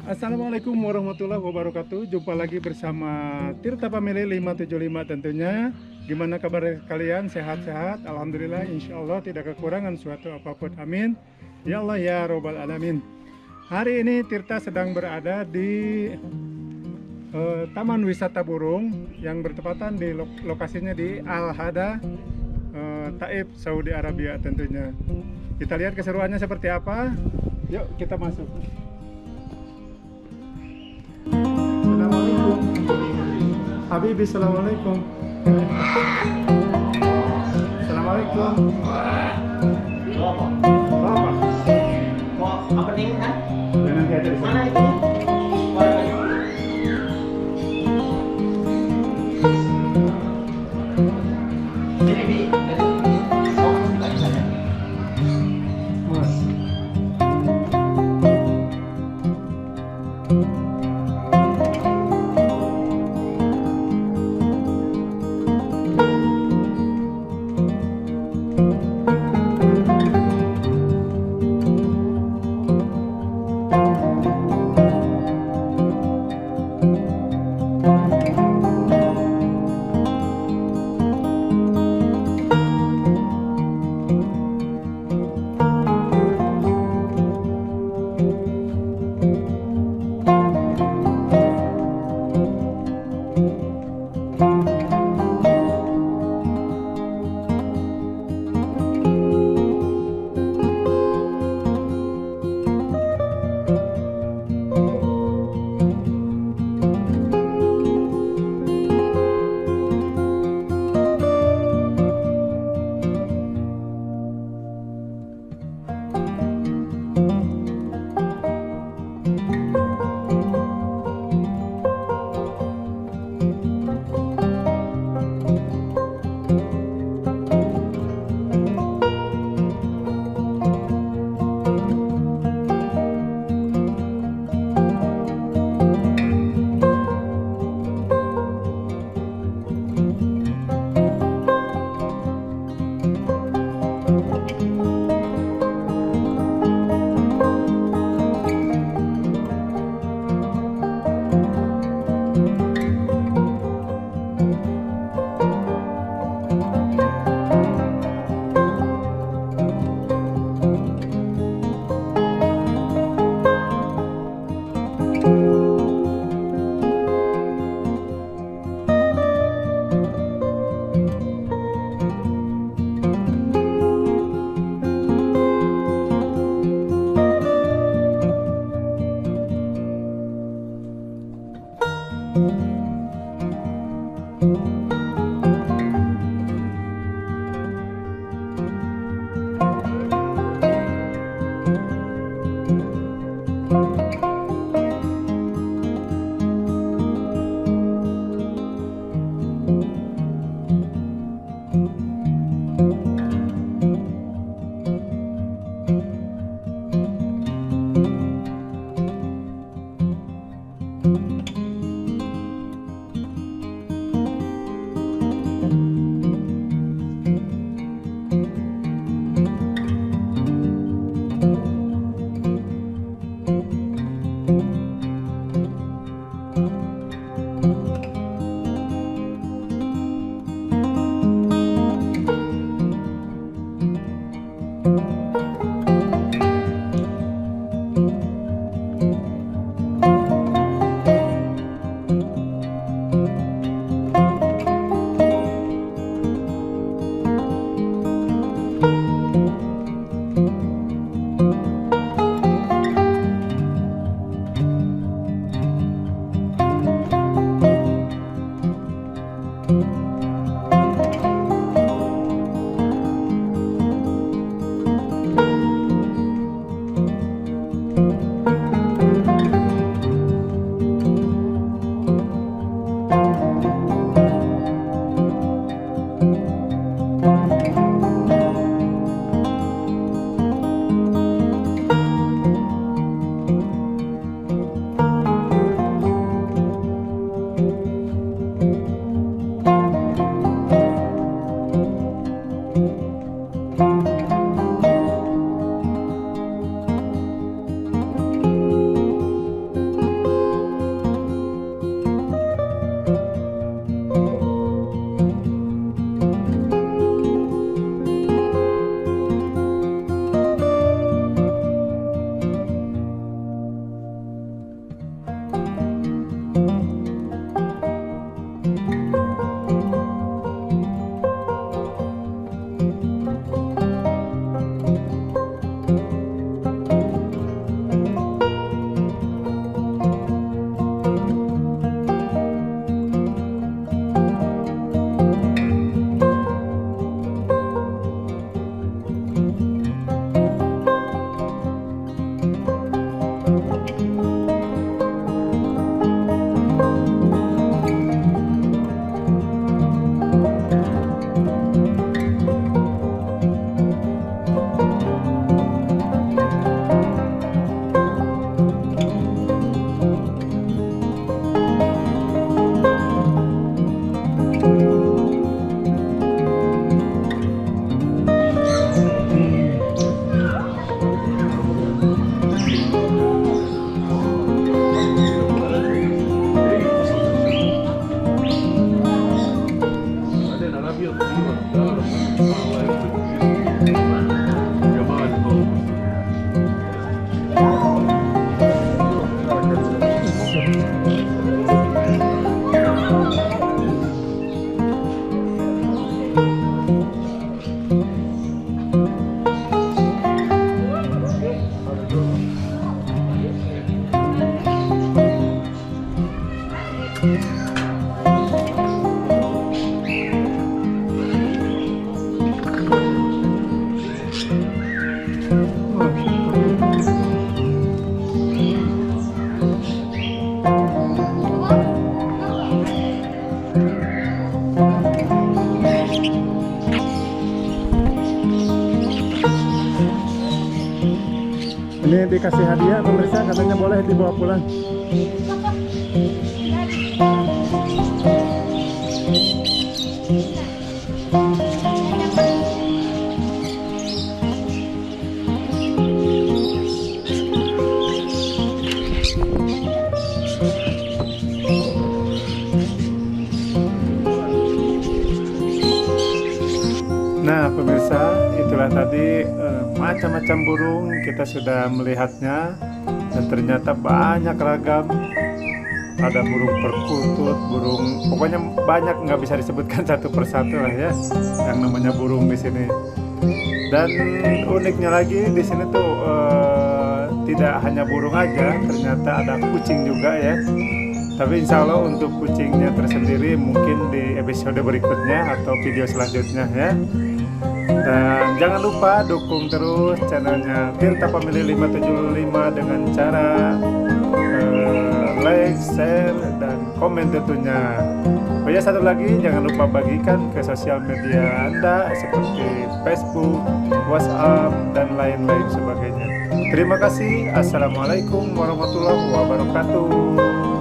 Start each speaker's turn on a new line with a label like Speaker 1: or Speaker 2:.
Speaker 1: Assalamualaikum warahmatullahi wabarakatuh. Jumpa lagi bersama Tirta Family 575 tentunya. Gimana kabar kalian? Sehat-sehat? Alhamdulillah, insya Allah tidak kekurangan suatu apapun. Amin. Ya Allah ya Robbal Alamin. Hari ini Tirta sedang berada di Taman Wisata Burung yang bertepatan di lokasinya di Hada, Taif, Saudi Arabia tentunya. Kita lihat keseruannya seperti apa. Yuk kita masuk. Assalamualaikum Habibi, assalamualaikum. Assalamualaikum. Apa?
Speaker 2: Mau apa nih kan?
Speaker 1: Ya, nanti aja di sana.
Speaker 2: Mana itu? Ini Bi. Oh, nggak bisa ya?
Speaker 1: Mas. Ini dikasih hadiah pemirsa, katanya boleh dibawa pulang. Nah pemirsa, itulah tadi macam-macam burung kita sudah melihatnya, dan ternyata banyak ragam. Ada burung perkutut, burung, pokoknya banyak, nggak bisa disebutkan satu persatu lah ya yang namanya burung di sini. Dan uniknya lagi di sini tuh tidak hanya burung aja, ternyata ada kucing juga ya. Tapi insya Allah untuk kucingnya tersendiri mungkin di episode berikutnya atau video selanjutnya ya. Dan jangan lupa dukung terus channelnya Tirta Family 575 dengan cara like, share, dan komen tentunya. Oh ya, satu lagi, jangan lupa bagikan ke sosial media Anda seperti Facebook, WhatsApp, dan lain-lain sebagainya. Terima kasih. Assalamualaikum warahmatullahi wabarakatuh.